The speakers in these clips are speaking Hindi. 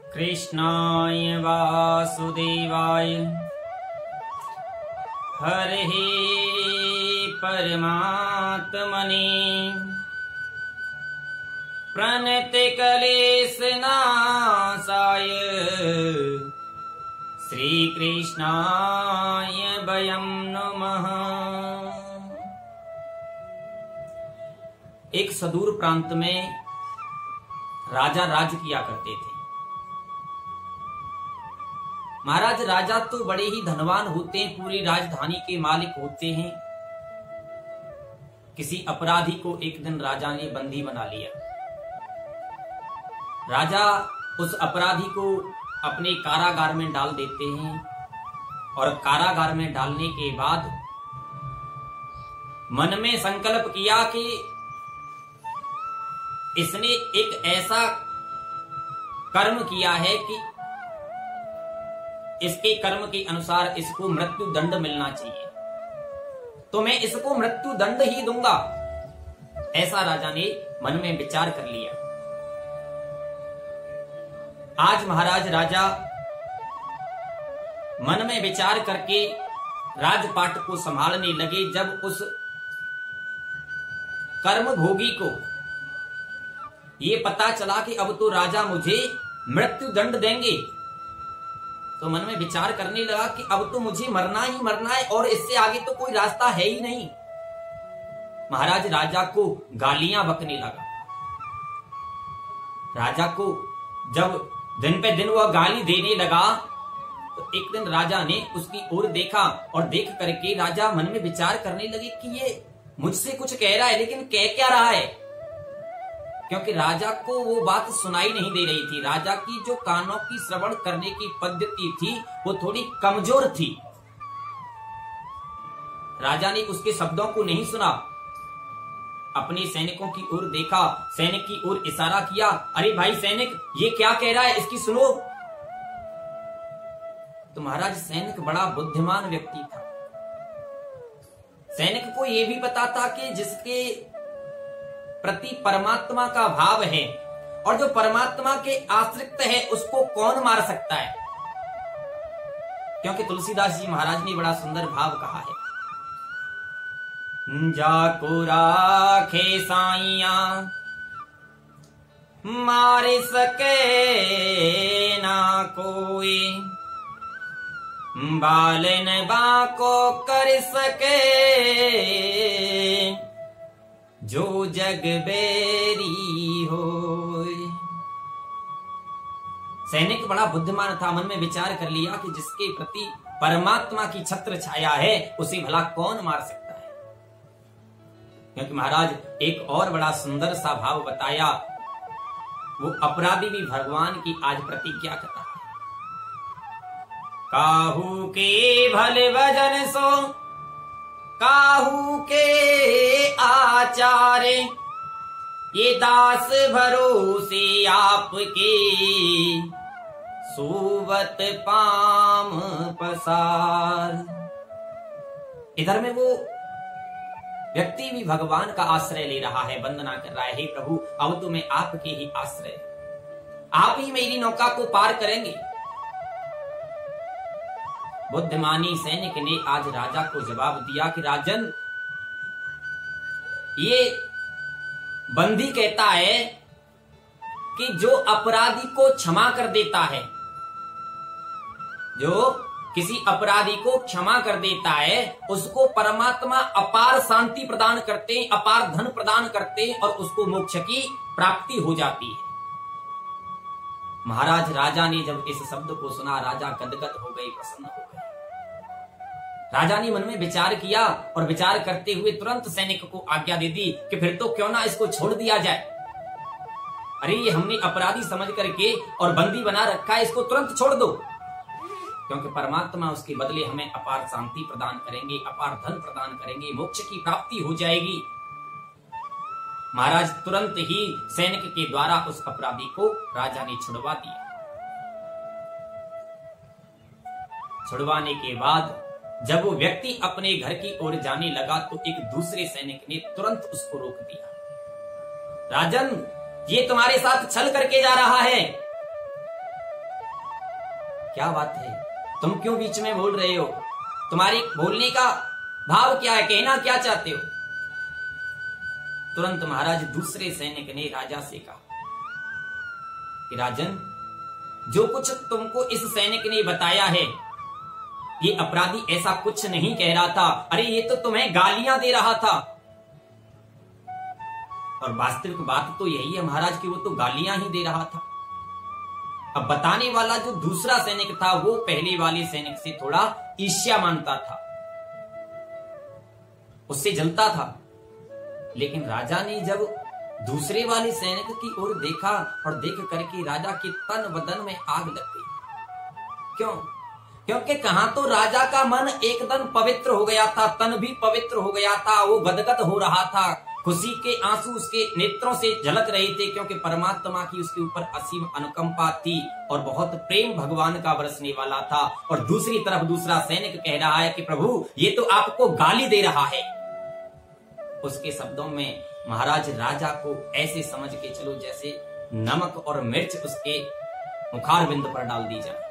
कृष्णाय वासुदेवाय हरे परमात्मने प्रणतक्लेशनाशाय श्रीकृष्णाय वयं नमः। एक सुदूर प्रांत में राजा राज किया करते थे। महाराज राजा तो बड़े ही धनवान होते हैं, पूरी राजधानी के मालिक होते हैं। किसी अपराधी को एक दिन राजा ने बंदी बना लिया। राजा उस अपराधी को अपने कारागार में डाल देते हैं और कारागार में डालने के बाद मन में संकल्प किया कि इसने एक ऐसा कर्म किया है कि इसके कर्म के अनुसार इसको मृत्यु दंड मिलना चाहिए, तो मैं इसको मृत्यु दंड ही दूंगा। ऐसा राजा ने मन में विचार कर लिया। आज महाराज राजा मन में विचार करके राजपाट को संभालने लगे। जब उस कर्म भोगी को ये पता चला कि अब तो राजा मुझे मृत्यु दंड देंगे, तो मन में विचार करने लगा कि अब तो मुझे मरना ही मरना है और इससे आगे तो कोई रास्ता है ही नहीं। महाराज राजा को गालियां बकने लगा। राजा को जब दिन पे दिन वह गाली देने लगा तो एक दिन राजा ने उसकी ओर देखा और देख करके राजा मन में विचार करने लगे कि ये मुझसे कुछ कह रहा है, लेकिन कह क्या रहा है, क्योंकि राजा को वो बात सुनाई नहीं दे रही थी। राजा की जो कानों की श्रवण करने की पद्धति थी वो थोड़ी कमजोर थी। राजा ने उसके शब्दों को नहीं सुना। अपने सैनिकों की ओर देखा, सैनिक की ओर इशारा किया, अरे भाई सैनिक, ये क्या कह रहा है, इसकी सुनो। तो महाराज सैनिक बड़ा बुद्धिमान व्यक्ति था। सैनिक को यह भी पता था कि जिसके प्रति परमात्मा का भाव है और जो परमात्मा के आश्रित है उसको कौन मार सकता है, क्योंकि तुलसीदास जी महाराज ने बड़ा सुंदर भाव कहा है, जाको राखे साइया मार सके ना कोई, बालन बाको कर सके जो जग बेरी होय। सैनिक बड़ा बुद्धिमान था। मन में विचार कर लिया कि जिसके प्रति परमात्मा की छत्र छाया है उसे भला कौन मार सकता है। क्योंकि महाराज एक और बड़ा सुंदर सा भाव बताया, वो अपराधी भी भगवान की आज प्रतिज्ञा करता है, काहू के भले भजन सो काहू के आचारे, ये दास भरोसे आपके सोवत पाम पसार। इधर में वो व्यक्ति भी भगवान का आश्रय ले रहा है, वंदना कर रहा है, हे प्रभु अब तो मैं आपके ही आश्रय, आप ही मेरी नौका को पार करेंगे। बुद्धिमानी सैनिक ने आज राजा को जवाब दिया कि राजन, ये बंदी कहता है कि जो अपराधी को क्षमा कर देता है, जो किसी अपराधी को क्षमा कर देता है उसको परमात्मा अपार शांति प्रदान करते हैं, अपार धन प्रदान करते हैं और उसको मोक्ष की प्राप्ति हो जाती है। महाराज राजा ने जब इस शब्द को सुना, राजा गदगद हो गए, प्रसन्न हो गए। राजा ने मन में विचार किया और विचार करते हुए तुरंत सैनिक को आज्ञा दे दी कि फिर तो क्यों ना इसको छोड़ दिया जाए। अरे ये हमने अपराधी समझ करके और बंदी बना रखा है, इसको तुरंत छोड़ दो, क्योंकि परमात्मा उसके बदले हमें अपार शांति प्रदान करेंगे, अपार धन प्रदान करेंगे, मोक्ष की प्राप्ति हो जाएगी। महाराज तुरंत ही सैनिक के द्वारा उस अपराधी को राजा ने छुड़वा दिया। छुड़वाने के बाद जब वो व्यक्ति अपने घर की ओर जाने लगा तो एक दूसरे सैनिक ने तुरंत उसको रोक दिया। राजन, ये तुम्हारे साथ छल करके जा रहा है, क्या बात है, तुम क्यों बीच में बोल रहे हो? तुम्हारी बोलने का भाव क्या है, कहना क्या चाहते हो? तुरंत महाराज दूसरे सैनिक ने राजा से कहा कि राजन, जो कुछ तुमको इस सैनिक ने बताया है, ये अपराधी ऐसा कुछ नहीं कह रहा था। अरे ये तो तुम्हें गालियां दे रहा था। और वास्तविक बात तो यही है महाराज कि वो तो गालियां ही दे रहा था। अब बताने वाला जो दूसरा सैनिक था वो पहले वाले सैनिक से थोड़ा ईर्ष्या मानता था, उससे जलता था। लेकिन राजा ने जब दूसरे वाले सैनिक की ओर देखा और देख करके राजा के तन बदन में आग लग गई। क्यों? क्योंकि कहां तो राजा का मन एकदम पवित्र हो गया था, तन भी पवित्र हो गया था, वो गदगद हो रहा था, खुशी के आंसू उसके नेत्रों से झलक रहे थे, क्योंकि परमात्मा की उसके ऊपर असीम अनुकंपा थी और बहुत प्रेम भगवान का बरसने वाला था। और दूसरी तरफ दूसरा सैनिक कह रहा है कि प्रभु ये तो आपको गाली दे रहा है। उसके शब्दों में महाराज राजा को ऐसे समझ के चलो जैसे नमक और मिर्च उसके मुखार बिंद पर डाल दी जाए।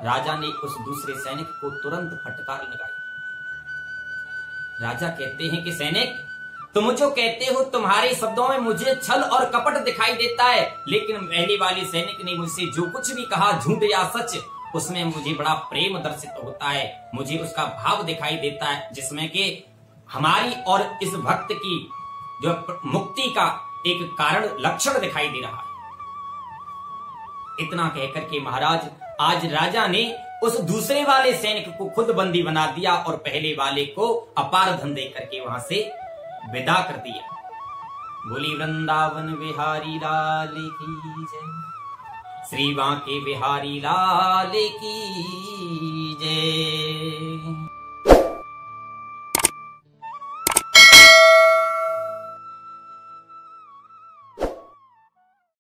राजा ने उस दूसरे सैनिक को तुरंत फटकार लगाई। राजा कहते हैं कि सैनिक, तुम जो कहते हो तुम्हारे शब्दों में मुझे छल और कपट दिखाई देता है, लेकिन पहले वाले सैनिक ने मुझसे जो कुछ भी कहा, झूठ या सच, उसमें मुझे बड़ा प्रेम दर्शित होता है, मुझे उसका भाव दिखाई देता है, जिसमें कि हमारी और इस भक्त की जो मुक्ति का एक कारण लक्षण दिखाई दे रहा है। इतना कहकर के महाराज आज राजा ने उस दूसरे वाले सैनिक को खुद बंदी बना दिया और पहले वाले को अपार धन दे करके वहां से विदा कर दिया। बोली वृंदावन बिहारी लाल की जय, श्री बांके बिहारी लाल की जय।